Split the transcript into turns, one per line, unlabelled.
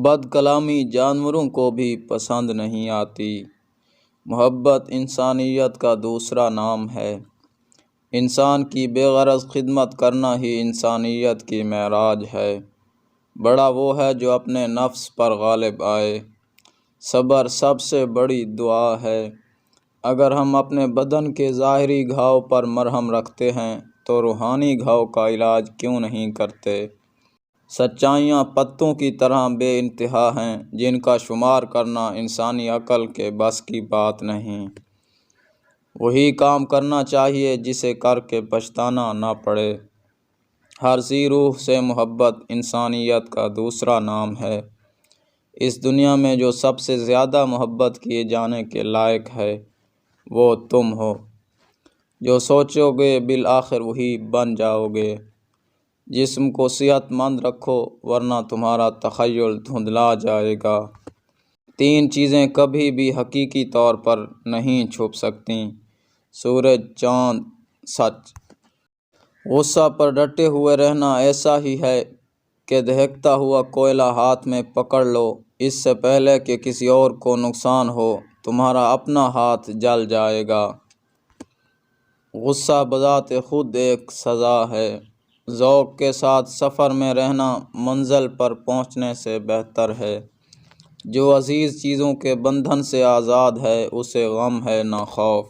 بد کلامی جانوروں کو بھی پسند نہیں آتی۔ محبت انسانیت کا دوسرا نام ہے۔ انسان کی بے غرض خدمت کرنا ہی انسانیت کی معراج ہے۔ بڑا وہ ہے جو اپنے نفس پر غالب آئے۔ صبر سب سے بڑی دعا ہے۔ اگر ہم اپنے بدن کے ظاہری گھاؤ پر مرہم رکھتے ہیں تو روحانی گھاؤ کا علاج کیوں نہیں کرتے؟ سچائیاں پتوں کی طرح بے انتہا ہیں جن کا شمار کرنا انسانی عقل کے بس کی بات نہیں۔ وہی کام کرنا چاہیے جسے کر کے پچھتانا نہ پڑے۔ ہر ذی روح سے محبت انسانیت کا دوسرا نام ہے۔ اس دنیا میں جو سب سے زیادہ محبت کیے جانے کے لائق ہے وہ تم ہو۔ جو سوچو گے بالآخر وہی بن جاؤ گے۔ جسم کو صحت مند رکھو ورنہ تمہارا تخیل دھندلا جائے گا۔ 3 چیزیں کبھی بھی حقیقی طور پر نہیں چھپ سکتیں: سورج، چاند، سچ۔ غصہ پر ڈٹے ہوئے رہنا ایسا ہی ہے کہ دہکتا ہوا کوئلہ ہاتھ میں پکڑ لو۔ اس سے پہلے کہ کسی اور کو نقصان ہو تمہارا اپنا ہاتھ جل جائے گا۔ غصہ بذات خود ایک سزا ہے۔ ذوق کے ساتھ سفر میں رہنا منزل پر پہنچنے سے بہتر ہے۔ جو عزیز چیزوں کے بندھن سے آزاد ہے اسے غم ہے نہ خوف۔